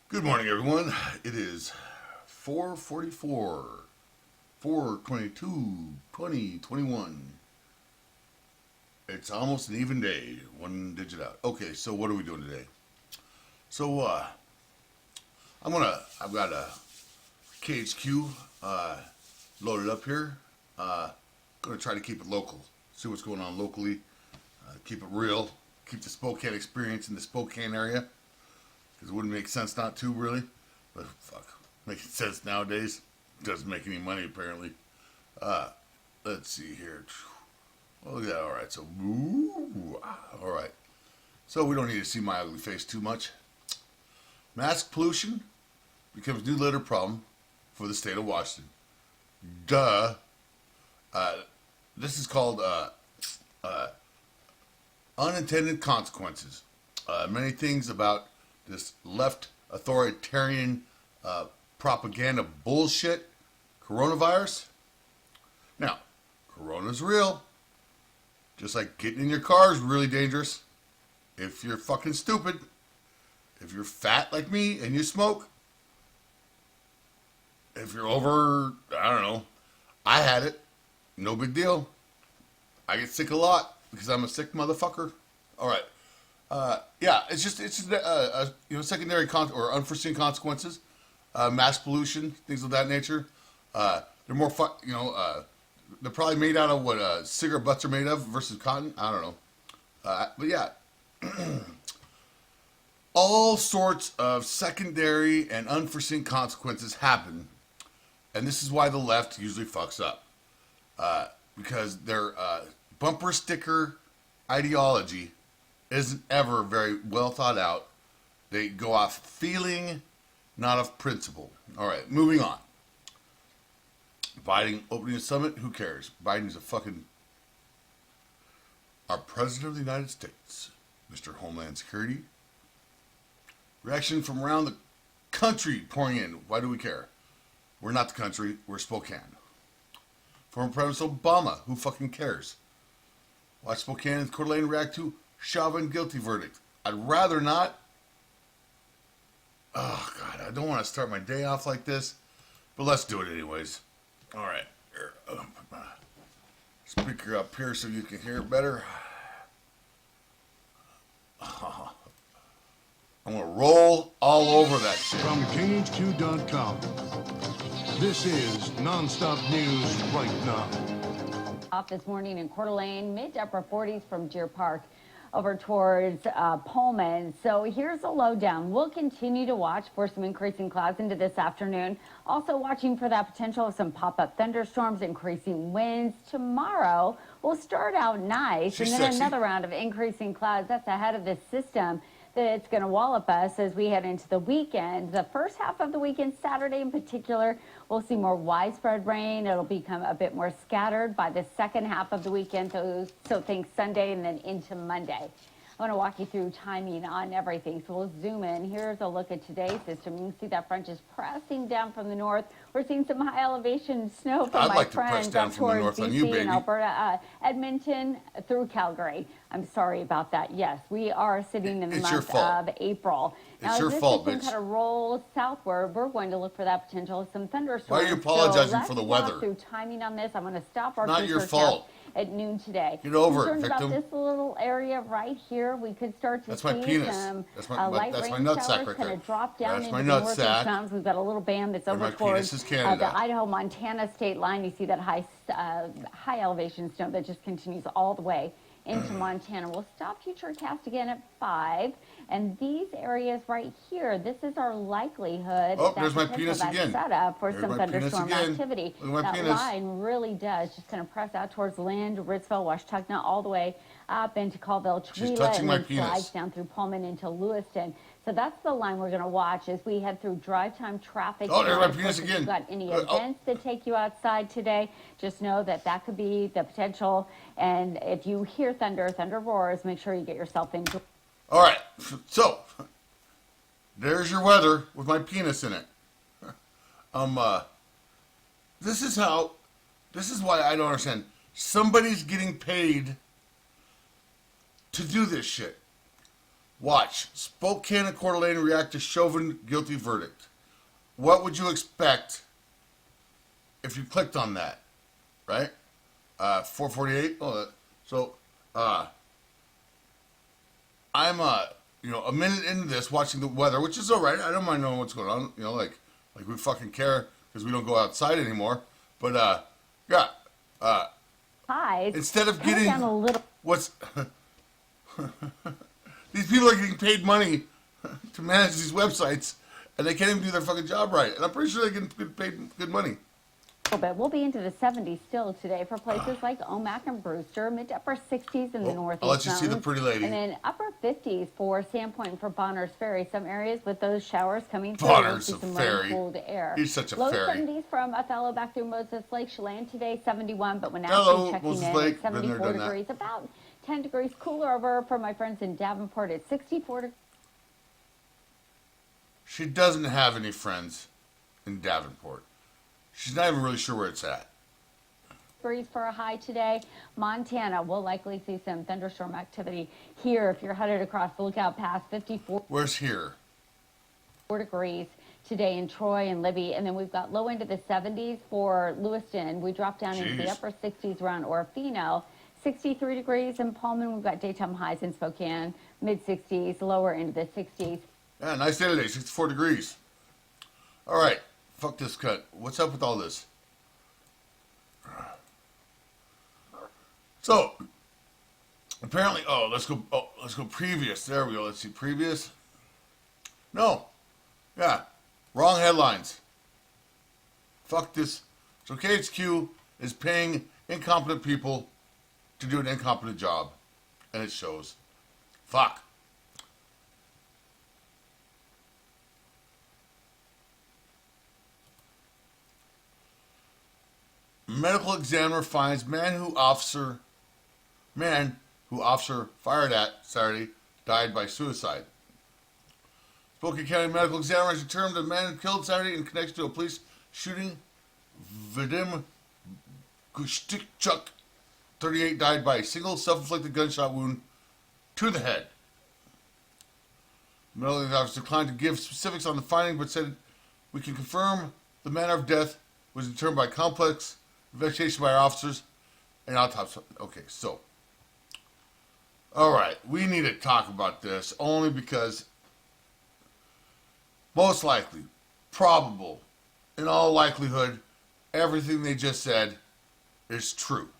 Good morning, everyone. It is 4:44, 4/22, 2021. It's almost an even day, one digit out. Okay, so what are we doing today? So, I've got a KHQ loaded up here. Gonna try to keep it local, see what's going on locally, keep it real, keep the Spokane experience in the Spokane area, because it wouldn't make sense not to, really. But fuck, making sense nowadays. Doesn't make any money, apparently. Let's see here. Oh, yeah, alright, so, alright. So we don't need to see my ugly face too much. Mask pollution becomes new litter problem for the state of Washington. Duh. This is called unintended consequences. Many things about this left authoritarian propaganda bullshit coronavirus. Now, corona's real. Just like getting in your car is really dangerous. If you're fucking stupid, if you're fat like me and you smoke, if you're over, I don't know, I had it, no big deal. I get sick a lot because I'm a sick motherfucker. All right. Yeah, it's just secondary or unforeseen consequences, mass pollution, things of that nature. They're more they're probably made out of what cigarette butts are made of versus cotton. I don't know, but yeah, all sorts of secondary and unforeseen consequences happen, and this is why the left usually fucks up, because their bumper sticker ideology isn't ever very well thought out. They go off feeling, not off principle. All right, moving on. Biden opening a summit, who cares? Biden's our president of the United States, Mr. Homeland Security. Reaction from around the country pouring in. Why do we care? We're not the country, we're Spokane. Former President Obama, who fucking cares? Watch Spokane and Coeur d'Alene react to Chauvin guilty verdict. I'd rather not. Oh, God, I don't want to start my day off like this, but let's do it anyways. All right. Here, put my speaker up here so you can hear it better. I'm going to roll all over that shit. From KHQ.com, this is Nonstop News right now. Off this morning in Coeur d'Alene, mid to upper 40s from Deer Park over towards Pullman. So here's a lowdown. We'll continue to watch for some increasing clouds into this afternoon. Also watching for that potential of some pop-up thunderstorms, increasing winds. Tomorrow we'll start out nice, and then sexy. Another round of increasing clouds. That's ahead of this system that's going to wallop us as we head into the weekend. The first half of the weekend, Saturday in particular, we'll see more widespread rain. It'll become a bit more scattered by the second half of the weekend, so think Sunday and then into Monday. I want to walk you through timing on everything. So we'll zoom in. Here's a look at today's system. You can see that front is pressing down from the north. We're seeing some high elevation snow from my friends up towards BC and Alberta, Edmonton through Calgary. I'm sorry about that. Yes, we are sitting in the month of April. Now, as this system kind of rolls southward, we're going to look for that potential of some thunderstorms. Why are you apologizing for the weather? Let's walk through timing on this. I'm going to stop our Not your fault. At noon today. Get over it, victim. About this little area right here, we could start to that's see my penis. some that's my light rain showers kind of drop down that's into my the northern sack. mountains. We've got a little band that's over towards the Idaho-Montana state line. You see that high elevation snow that just continues all the way into Montana. We'll stop Futurecast again at 5. And these areas right here, this is our likelihood there's my penis again. Set up for some thunderstorm activity. That line really does just kind of press out towards Lind, Ritzville, Washtenaw, all the way up into Colville, Chewela, and then slides down through Pullman into Lewiston. So that's the line we're going to watch as we head through drive time traffic. Oh, there's my penis again. If you've got any events that take you outside today, just know that that could be the potential. And if you hear thunder roars, make sure you get yourself into. All right, so there's your weather with my penis in it. This is why I don't understand. Somebody's getting paid to do this shit. Watch. Spokane and Coeur d'Alene react to Chauvin guilty verdict. What would you expect if you clicked on that? Right? 448. Oh, so I'm a minute into this, watching the weather, which is all right. I don't mind knowing what's going on. Like we fucking care because we don't go outside anymore. But yeah. Highs. Instead of coming getting down a little. what's these people are getting paid money to manage these websites, and they can't even do their fucking job right. And I'm pretty sure they get paid good money. Bit. We'll be into the 70s still today for places like Omak and Brewster, mid to upper 60s in the northeast. I'll let you see the mountains, pretty lady. And then upper 50s for Sandpoint and for Bonners Ferry. Some areas with those showers coming through. Bonners, We'll see a some ferry. rain, cold air. He's such a Low fairy. 70s from Othello back through Moses Lake. Chelan today 71, but when Hello, actually checking Moses in Lake. at Been there, 74 done that. degrees, about 10 degrees cooler over for my friends in Davenport at 64 degrees. She doesn't have any friends in Davenport. She's not even really sure where it's at. For a high today. Montana will likely see some thunderstorm activity here if you're headed across the Lookout Pass. 54 Where's here? degrees today in Troy and Libby, and then we've got low into the 70s for Lewiston. We drop down into the Jeez. upper 60s around Orofino. 63 degrees in Pullman. We've got daytime highs in Spokane, mid 60s, lower into the 60s. Yeah, nice day today, 64 degrees. All right, fuck this cut. What's up with all this? So, apparently, let's go previous. There we go. Let's see, previous. No. Yeah, wrong headlines. Fuck this. So KHQ is paying incompetent people to do an incompetent job. And it shows. Fuck. Medical examiner finds man who officer fired at Saturday died by suicide. Spokane County medical examiner has determined the man who killed Saturday in connection to a police shooting, Vadim Gushtikchuk, 38, died by a single self-inflicted gunshot wound to the head. The medical officer declined to give specifics on the finding, but said, "We can confirm the manner of death was determined by complex investigation by our officers and autopsy." Okay, so. All right, we need to talk about this only because most likely, probable, in all likelihood, everything they just said is true.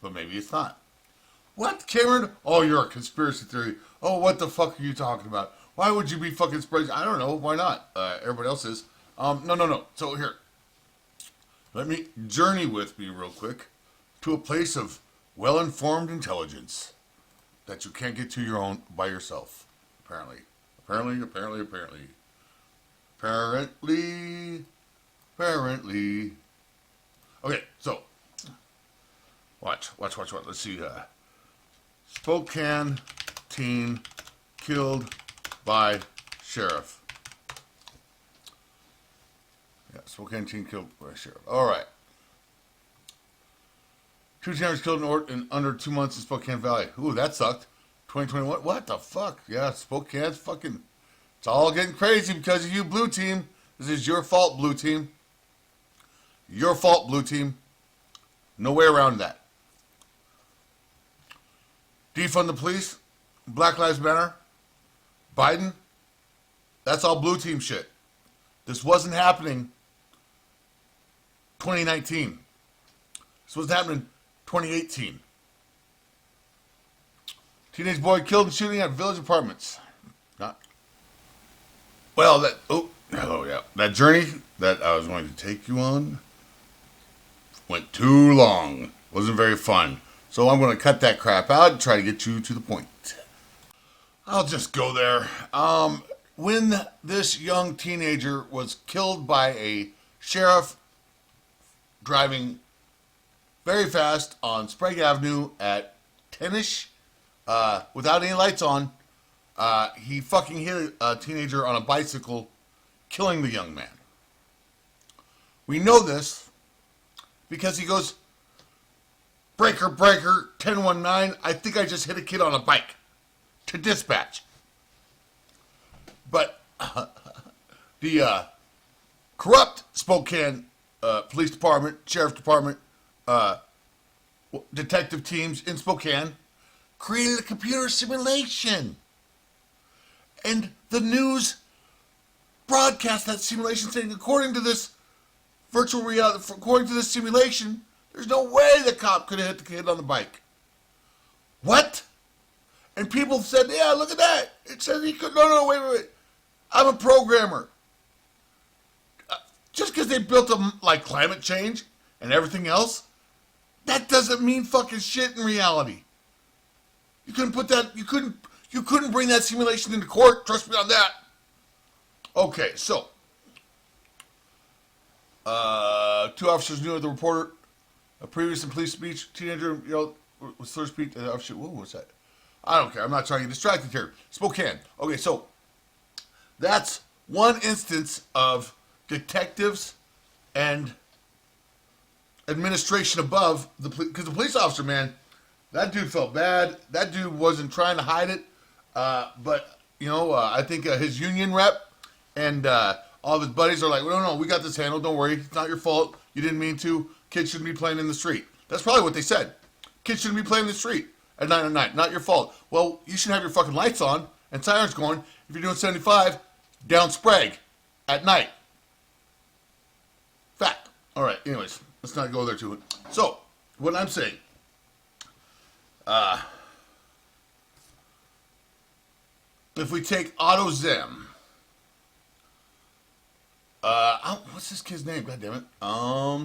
But maybe it's not. What, Cameron? Oh, you're a conspiracy theory. Oh, what the fuck are you talking about? Why would you be fucking surprised? I don't know. Why not? Everybody else is. No. So here, let me journey with me real quick to a place of well-informed intelligence that you can't get to your own by yourself. Apparently. Okay, so watch. Let's see. Spokane teen killed by sheriff. Yeah, Spokane teen killed by sheriff. All right. 2 teenagers killed in under 2 months in Spokane Valley. Ooh, that sucked. 2021. What the fuck? Yeah, Spokane's fucking. It's all getting crazy because of you, blue team. This is your fault, blue team. Your fault, blue team. No way around that. Defund the police. Black Lives Matter. Biden. That's all blue team shit. This wasn't happening 2019. This wasn't happening 2018. Teenage boy killed in shooting at village apartments. Not. Well, that journey that I was going to take you on went too long. Wasn't very fun. So I'm going to cut that crap out and try to get you to the point. I'll just go there. When this young teenager was killed by a sheriff driving very fast on Sprague Avenue at 10-ish, without any lights on, he fucking hit a teenager on a bicycle, killing the young man. We know this because he goes, breaker, breaker, 1019. I think I just hit a kid on a bike to dispatch. But the corrupt Spokane Police Department, Sheriff's Department, detective teams in Spokane created a computer simulation. And the news broadcast that simulation saying, according to this virtual reality, according to this simulation, there's no way the cop could have hit the kid on the bike. What? And people said, yeah, look at that. It says he could. No, wait. I'm a programmer. Just because they built like climate change and everything else, that doesn't mean fucking shit in reality. You couldn't put that. You couldn't bring that simulation into court. Trust me on that. Okay, so 2 officers knew of the reporter. A previous in police speech, teenager yelled was third speech. Officer, what was that? I don't care. I'm not trying to get distracted here. Spokane. Okay, so that's one instance of detectives and administration above the police. Because the police officer, man, that dude felt bad. That dude wasn't trying to hide it. But, I think his union rep and all of his buddies are like, well, no, we got this handled. Don't worry. It's not your fault. You didn't mean to. Kids shouldn't be playing in the street. That's probably what they said. Kids shouldn't be playing in the street at 9 at night. Not your fault. Well, you should have your fucking lights on and sirens going if you're doing 75 down Sprague at night. Fact. All right. Anyways, let's not go there too much. So, what I'm saying, if we take AutoZem, what's this kid's name? God damn it. Let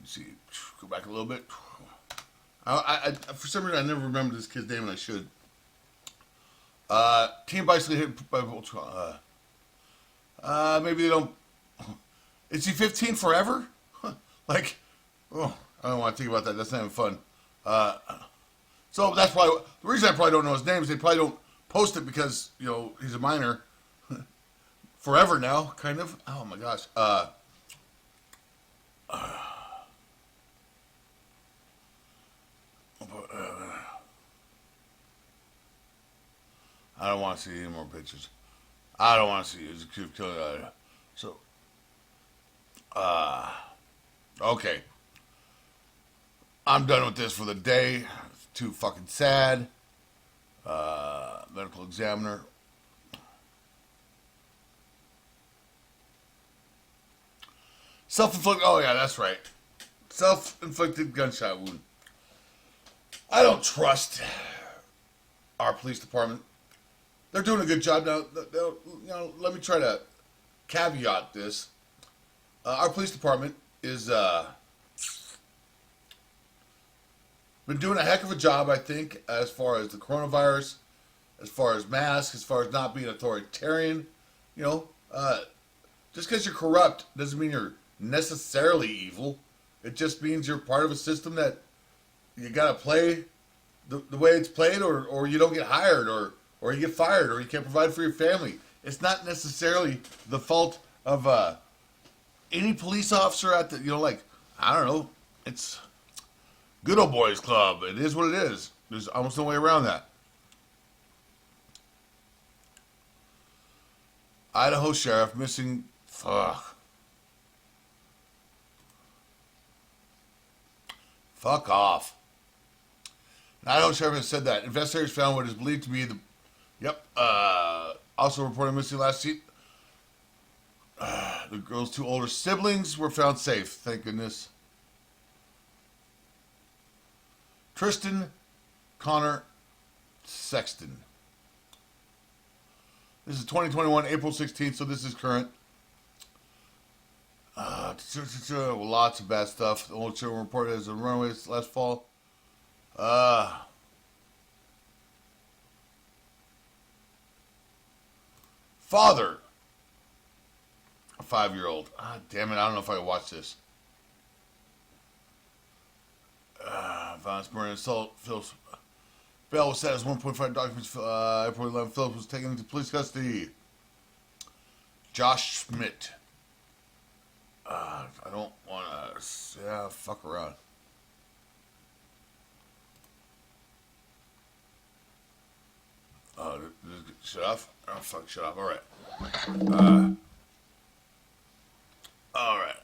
me see. Go back a little bit. I for some reason I never remember this kid's name and I should. Team bicycle hit by maybe they don't. Is he 15 forever? Like, oh, I don't want to think about that. That's not even fun. So that's probably the reason I probably don't know his name is they probably don't post it because he's a minor. Forever now, kind of. Oh my gosh. I don't want to see any more pictures. I don't want to see it. So, okay. I'm done with this for the day. It's too fucking sad. Medical examiner. Self-inflicted. Oh yeah, that's right. Self-inflicted gunshot wound. I don't trust our police department. They're doing a good job now. Let me try to caveat this. Our police department is been doing a heck of a job, I think, as far as the coronavirus, as far as masks, as far as not being authoritarian. Just because you're corrupt doesn't mean you're necessarily evil. It just means you're part of a system that you gotta play the way it's played, or you don't get hired, or you get fired, or you can't provide for your family. It's not necessarily the fault of any police officer at the, I don't know. It's good old boys club. It is what it is. There's almost no way around that. Idaho sheriff missing. Fuck off. An Idaho sheriff has said that investigators found what is believed to be also reported missing last week. The girl's 2 older siblings were found safe. Thank goodness. Tristan Connor Sexton. This is 2021, April 16th, so this is current. Lots of bad stuff. The old children reported as a runaway last fall. Father, a 5-year-old. Damn it, I don't know if I can watch this. Violence, murder, and assault. Phillips. Bail was set as 1.5 documents. April 11. Phillips was taken into police custody. Josh Schmidt. I don't want to. Yeah, fuck around. Shut off. Oh fuck, shut off. All right. All right.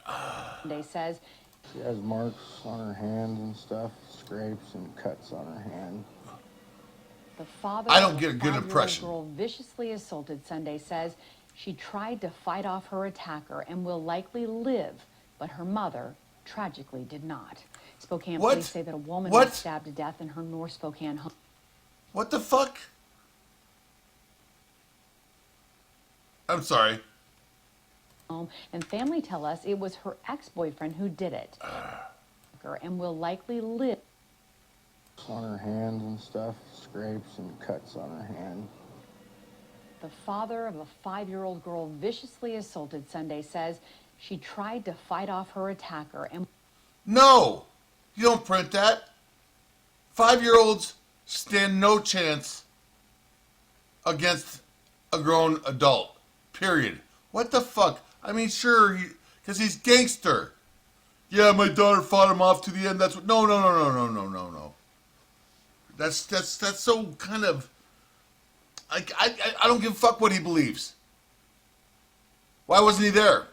Sunday says she has marks on her hands and stuff, scrapes and cuts on her hand. the father I don't of get a good 5-year-old impression. girl viciously assaulted Sunday says she tried to fight off her attacker and will likely live, but her mother tragically did not. Spokane What? police say that a woman What? was stabbed to death in her North Spokane home. What the fuck? I'm sorry. And family tell us it was her ex-boyfriend who did it and will likely live. On her hands and stuff, scrapes and cuts on her hand. The father of a 5-year-old girl viciously assaulted Sunday says she tried to fight off her attacker and No! You don't print that. 5-year-olds stand no chance against a grown adult. Period. What the fuck? I mean, sure, because he's gangster. Yeah, my daughter fought him off to the end. That's what. No. That's so kind of. I don't give a fuck what he believes. Why wasn't he there?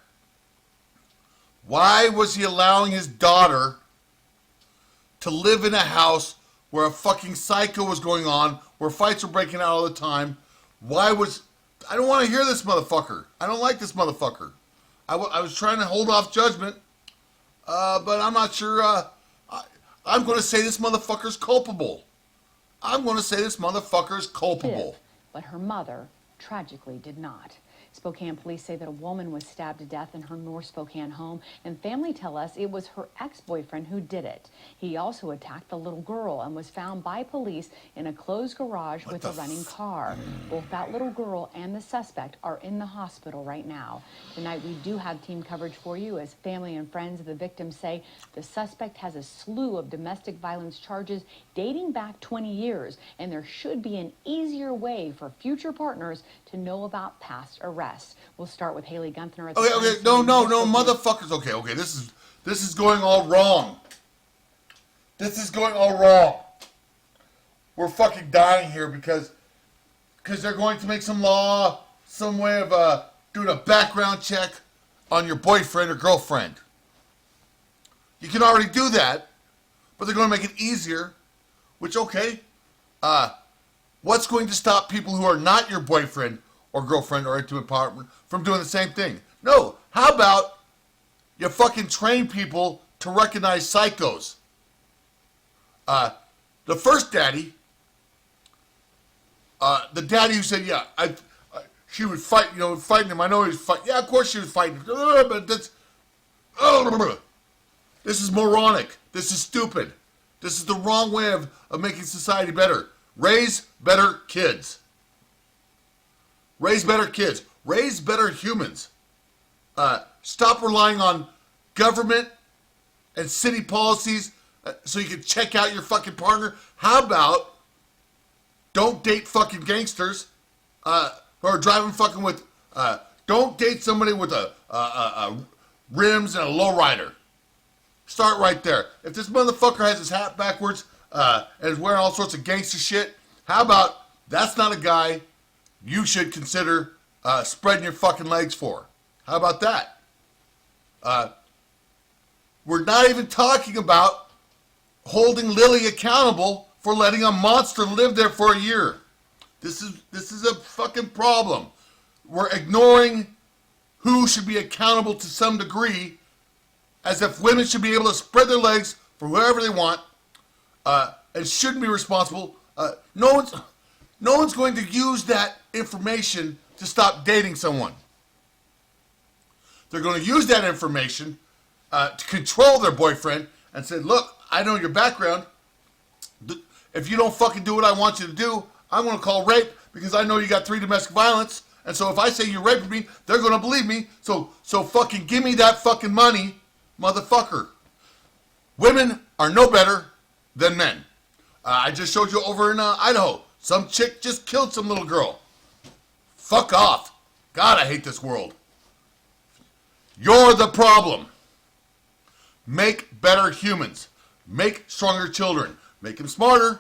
Why was he allowing his daughter to live in a house where a fucking psycho was going on, where fights were breaking out all the time? I don't want to hear this motherfucker. I don't like this motherfucker. I was trying to hold off judgment, but I'm not sure. I'm going to say this motherfucker's culpable. I'm going to say this motherfucker's culpable. but her mother tragically did not. Spokane police say that a woman was stabbed to death in her North Spokane home, and family tell us it was her ex-boyfriend who did it. He also attacked the little girl and was found by police in a closed garage with a running car. Both that little girl and the suspect are in the hospital right now. Tonight we do have team coverage for you as family and friends of the victim say the suspect has a slew of domestic violence charges dating back 20 years, and there should be an easier way for future partners to know about past arrests. We'll start with Haley Gunther at the Okay, no, motherfuckers. Okay, this is going all wrong. This is going all wrong. We're fucking dying here because they're going to make some law, some way of doing a background check on your boyfriend or girlfriend. You can already do that, but they're going to make it easier. Which, okay, what's going to stop people who are not your boyfriend or girlfriend or intimate partner from doing the same thing? No. How about you fucking train people to recognize psychos? The first daddy, the daddy who said, yeah, she was fighting him. I know he was fighting. Yeah, of course she was fighting him. But this is moronic. This is stupid. This is the wrong way of making society better. Raise better kids. Raise better kids. Raise better humans. Stop relying on government and city policies so you can check out your fucking partner. How about don't date fucking gangsters who are driving fucking with... don't date somebody with a rims and a lowrider. Start right there. If this motherfucker has his hat backwards and is wearing all sorts of gangster shit, how about that's not a guy you should consider spreading your fucking legs for? How about that? We're not even talking about holding Lily accountable for letting a monster live there for a year. This is a fucking problem. We're ignoring who should be accountable to some degree, as if women should be able to spread their legs for whoever they want and shouldn't be responsible. No one's going to use that information to stop dating someone. They're going to use that information to control their boyfriend and say, look, I know your background. If you don't fucking do what I want you to do, I'm going to call rape because I know you got 3 domestic violence. And so if I say you raped me, they're going to believe me. So fucking give me that fucking money, motherfucker. Women are no better than men. I just showed you over in Idaho. Some chick just killed some little girl. Fuck off. God, I hate this world. You're the problem. Make better humans. Make stronger children. Make them smarter.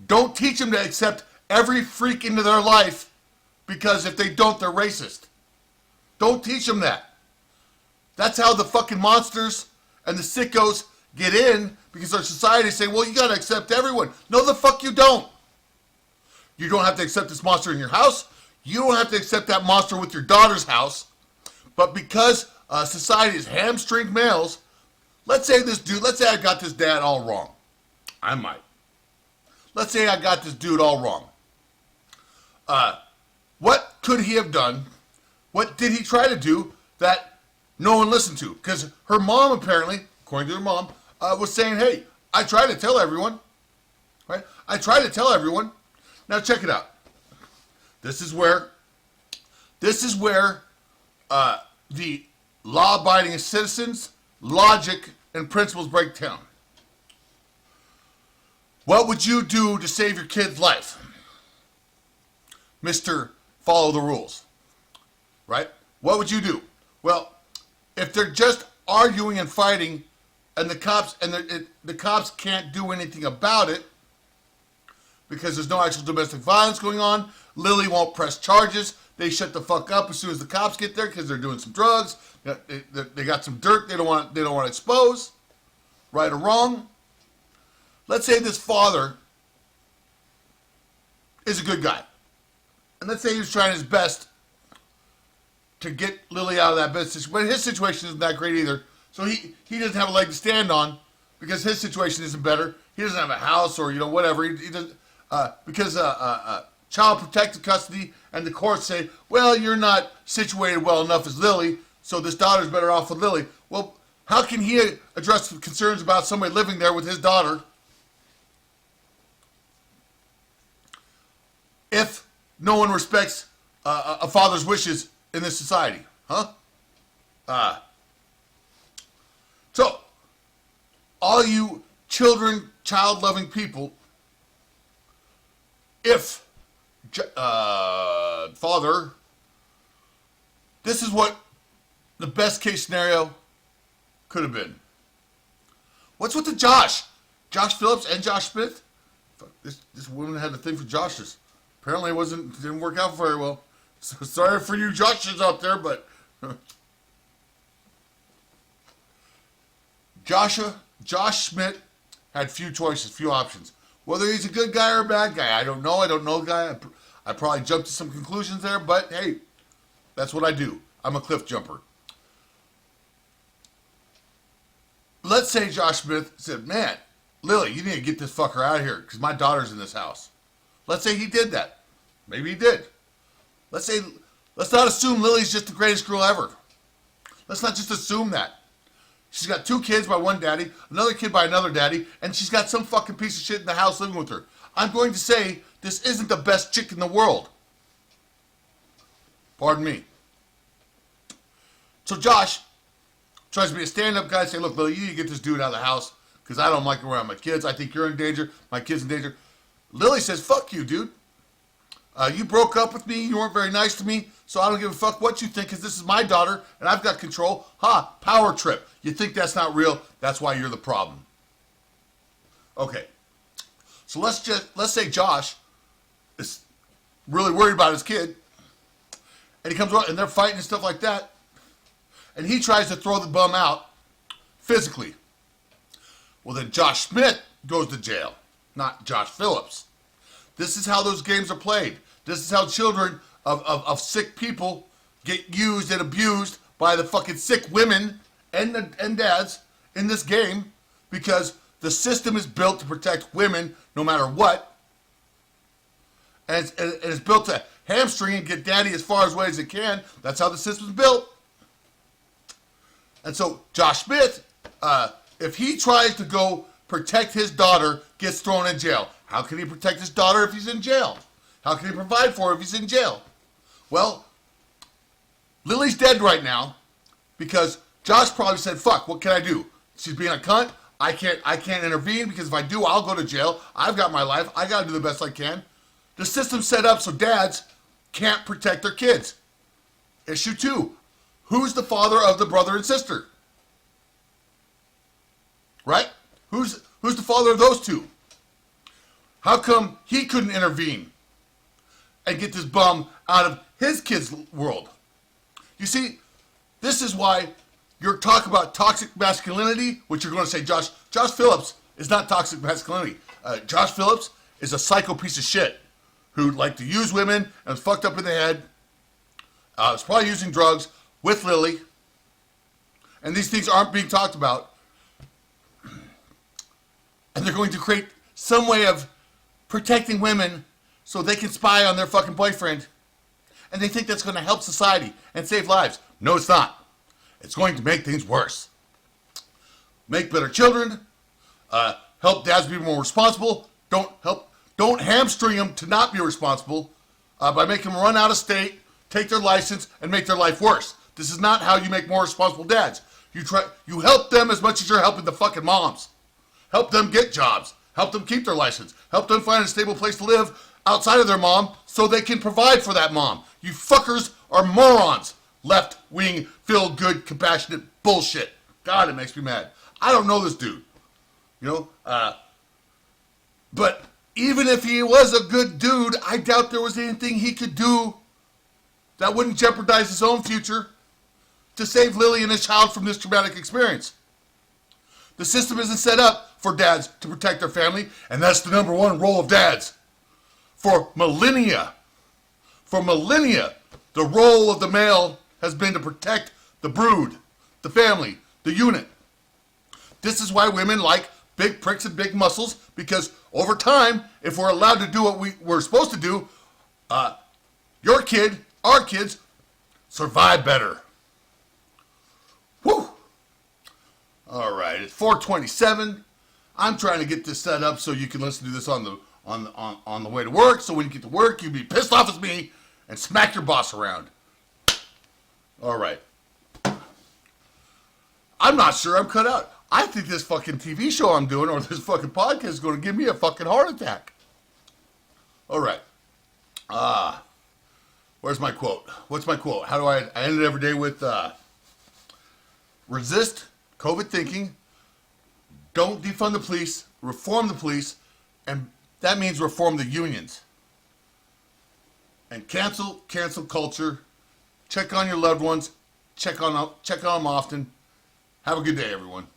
Don't teach them to accept every freak into their life, because if they don't, they're racist. Don't teach them that. That's how the fucking monsters and the sickos get in, because our society say, well, you gotta accept everyone. No, the fuck you don't. You don't have to accept this monster in your house. You don't have to accept that monster with your daughter's house. But because society is hamstring males, let's say I got this dad all wrong. I might. Let's say I got this dude all wrong. What could he have done? What did he try to do that no one listened to? Because her mom, apparently, according to her mom, was saying, hey, I tried to tell everyone. Right? I tried to tell everyone. Now check it out. This is where the law-abiding citizens' logic and principles break down. What would you do to save your kid's life? Mr. Follow the rules. Right? What would you do? Well, if they're just arguing and fighting and the cops can't do anything about it because there's no actual domestic violence going on, Lily won't press charges. They shut the fuck up as soon as the cops get there because they're doing some drugs. They got some dirt they don't want to expose. Right or wrong? Let's say this father is a good guy. And let's say he was trying his best to get Lily out of that business. But his situation isn't that great either. So he doesn't have a leg to stand on because his situation isn't better. He doesn't have a house or, whatever. He doesn't, because child protective custody and the courts say, well, you're not situated well enough as Lily, so this daughter's better off with Lily. Well, how can he address the concerns about somebody living there with his daughter if no one respects a father's wishes in this society? Huh? So, all you children, child-loving people, if father, this is what the best case scenario could have been. What's with the Josh Phillips and Josh Smith? Fuck, this woman had a thing for Joshes. Apparently it didn't work out very well. So sorry for you Joshes out there, but Josh Schmidt had few choices, few options. Whether he's a good guy or a bad guy, I don't know. I don't know the guy. I probably jumped to some conclusions there, but hey, that's what I do. I'm a cliff jumper. Let's say Josh Smith said, man, Lily, you need to get this fucker out of here because my daughter's in this house. Let's say he did that. Maybe he did. Let's not assume Lily's just the greatest girl ever. Let's not just assume that. She's got 2 kids by one daddy, another kid by another daddy, and she's got some fucking piece of shit in the house living with her. I'm going to say this isn't the best chick in the world. Pardon me. So Josh tries to be a stand-up guy and say, look, Lily, you need to get this dude out of the house because I don't like him around my kids. I think you're in danger. My kid's in danger. Lily says, fuck you, dude. You broke up with me. You weren't very nice to me. So I don't give a fuck what you think because this is my daughter and I've got control. Ha, power trip. You think that's not real? That's why you're the problem. Okay. So let's say Josh is really worried about his kid and he comes around and they're fighting and stuff like that and he tries to throw the bum out physically. Well, then Josh Smith goes to jail, not Josh Phillips. This is how those games are played. This is how children of sick people get used and abused by the fucking sick women and dads in this game because the system is built to protect women no matter what. And it's built to hamstring and get daddy as far away as it can. That's how the system's built. And so Josh Smith, if he tries to go protect his daughter, gets thrown in jail. How can he protect his daughter if he's in jail? How can he provide for her if he's in jail? Well, Lily's dead right now because Josh probably said, fuck, what can I do? She's being a cunt. I can't intervene because if I do, I'll go to jail. I've got my life. I got to do the best I can. The system's set up so dads can't protect their kids. Issue 2. Who's the father of the brother and sister? Right? Who's the father of those two? How come he couldn't intervene and get this bum out of his kid's world? You see, this is why you're talking about toxic masculinity, which you're going to say, Josh Phillips is not toxic masculinity. Josh Phillips is a psycho piece of shit who liked to use women and was fucked up in the head. Was probably using drugs with Lily. And these things aren't being talked about. And they're going to create some way of protecting women so they can spy on their fucking boyfriend. And they think that's going to help society and save lives. No, it's not. It's going to make things worse. Make better children. Help dads be more responsible. Don't hamstring them to not be responsible by making them run out of state, take their license, and make their life worse. This is not how you make more responsible dads. You help them as much as you're helping the fucking moms. Help them get jobs. Help them keep their license. Help them find a stable place to live outside of their mom so they can provide for that mom. You fuckers are morons. Left-wing, feel-good, compassionate bullshit. God, it makes me mad. I don't know this dude. But even if he was a good dude, I doubt there was anything he could do that wouldn't jeopardize his own future to save Lily and his child from this traumatic experience. The system isn't set up for dads to protect their family, and that's the number one role of dads. For millennia, the role of the male has been to protect the brood, the family, the unit. This is why women like big pricks and big muscles, because over time, if we're allowed to do what we're supposed to do, your kid, our kids, survive better. Whew. All right, it's 4:27. I'm trying to get this set up so you can listen to this on the way to work. So when you get to work, you'll be pissed off at me and smack your boss around. All right. I'm not sure I'm cut out. I think this fucking TV show I'm doing or this fucking podcast is going to give me a fucking heart attack. All right. Where's my quote? What's my quote? How do I end it every day with resist COVID thinking, don't defund the police, reform the police, and that means reform the unions. And cancel culture. Check on your loved ones. Check on them often. Have a good day, everyone.